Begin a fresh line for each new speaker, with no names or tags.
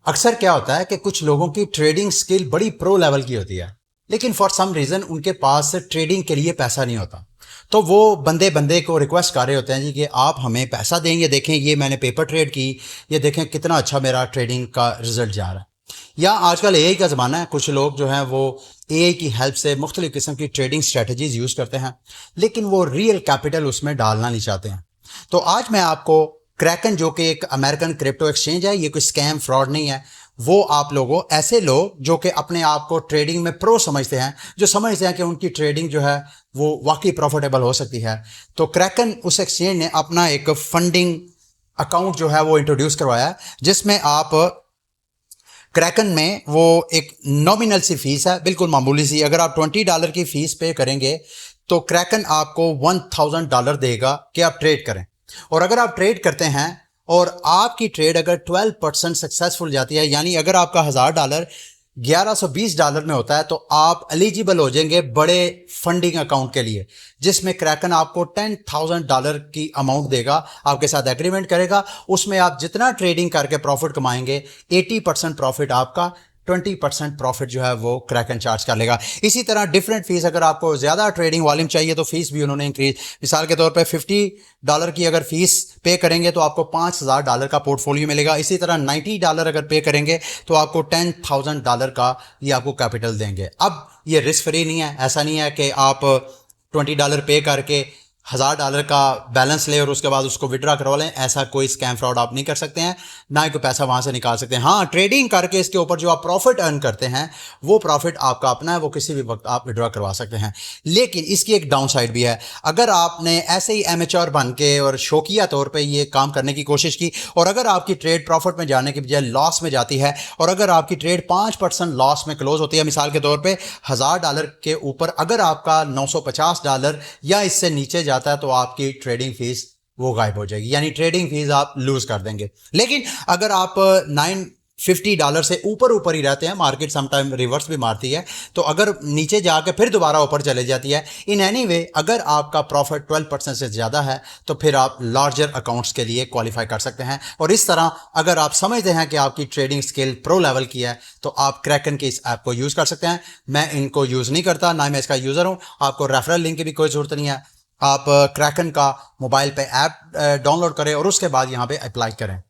अक्सर क्या होता है कि कुछ लोगों की ट्रेडिंग स्किल बड़ी प्रो लेवल की होती है, लेकिन फॉर सम रीज़न उनके पास ट्रेडिंग के लिए पैसा नहीं होता। तो वो बंदे बंदे को रिक्वेस्ट कर रहे होते हैं जी कि आप हमें पैसा देंगे, देखें ये मैंने पेपर ट्रेड की, ये देखें कितना अच्छा मेरा ट्रेडिंग का रिजल्ट जा रहा है। या आजकल एआई का ज़माना है, कुछ लोग जो हैं वो एआई की हेल्प से मुख्तलिफ़ किस्म की ट्रेडिंग स्ट्रेटजीज यूज़ करते हैं, लेकिन वो रियल कैपिटल उसमें डालना नहीं चाहते हैं। तो आज मैं आपको क्रैकन, जो कि एक अमेरिकन क्रिप्टो एक्सचेंज है, ये कोई स्कैम फ्रॉड नहीं है। वो आप लोगों ऐसे लोग जो कि अपने आप को ट्रेडिंग में प्रो समझते हैं, जो समझते हैं कि उनकी ट्रेडिंग जो है वो वाकई प्रॉफिटेबल हो सकती है। तो क्रैकन उस एक्सचेंज ने अपना एक फंडिंग अकाउंट जो है वो इंट्रोड्यूस करवाया है, जिसमें आप क्रैकन में वो एक नॉमिनल सी फीस है, बिल्कुल मामूली सी। अगर आप $20 की फीस पे करेंगे तो क्रैकन आपको $1000 देगा कि आप ट्रेड करें। और अगर आप ट्रेड करते हैं और आपकी ट्रेड अगर 12% सक्सेसफुल जाती है, यानी अगर आपका $1000 $1120 में होता है, तो आप एलिजिबल हो जाएंगे बड़े फंडिंग अकाउंट के लिए, जिसमें क्रैकन आपको $10,000 की अमाउंट देगा, आपके साथ एग्रीमेंट करेगा। उसमें आप जितना ट्रेडिंग करके प्रॉफिट कमाएंगे, 80% प्रॉफिट आपका, 20% प्रॉफिट जो है वो क्रैकन चार्ज कर लेगा। इसी तरह डिफरेंट फीस, अगर आपको ज़्यादा ट्रेडिंग वॉल्यूम चाहिए तो फीस भी उन्होंने इंक्रीज, मिसाल के तौर पे $50 की अगर फीस पे करेंगे तो आपको $5000 का पोर्टफोलियो मिलेगा। इसी तरह $90 अगर पे करेंगे तो आपको $10,000 का ये आपको कैपिटल देंगे। अब ये रिस्क फ्री नहीं है, ऐसा नहीं है कि आप $20 पे करके $1000 का बैलेंस ले और उसके बाद उसको विड्रा करवा लें। ऐसा कोई स्कैम फ्रॉड आप नहीं कर सकते हैं, ना ही कोई पैसा वहां से निकाल सकते हैं। हाँ, ट्रेडिंग करके इसके ऊपर जो आप प्रॉफिट अर्न करते हैं वो प्रॉफिट आपका अपना है, वो किसी भी वक्त आप विड्रा करवा सकते हैं। लेकिन इसकी एक डाउन साइड भी है। अगर आपने ऐसे ही एमेच्योर बन के और शौकिया तौर पर ये काम करने की कोशिश की और अगर आपकी ट्रेड प्रॉफिट में जाने की बजाय लॉस में जाती है और अगर आपकी ट्रेड 5% लॉस में क्लोज होती है, मिसाल के तौर पर $1000 के ऊपर अगर आपका $950 या इससे नीचे जाता है, तो आपकी ट्रेडिंग फीस वो गायब हो जाएगी, यानी ट्रेडिंग फीस आप लूज कर देंगे। लेकिन अगर आप $950 से ऊपर ऊपर ही रहते हैं, मार्केट समटाइम रिवर्स भी मारती है, तो अगर नीचे जाकर फिर दोबारा ऊपर चले जाती है, इन एनी वे अगर आपका प्रॉफिट 12% से ज़्यादा है तो फिर आप लार्जर अकाउंट्स के लिए क्वालिफाई कर सकते हैं। और इस तरह अगर आप समझते हैं कि आपकी ट्रेडिंग स्किल प्रो लेवल की है तो आप क्रैकन की इस ऐप को यूज़ कर सकते हैं। मैं इनको यूज़ नहीं करता, ना मैं इसका यूज़र हूँ। आपको रेफरल लिंक की भी कोई ज़रूरत नहीं है। आप क्रैकन का मोबाइल पे ऐप डाउनलोड करें और उसके बाद यहाँ पे अप्लाई करें।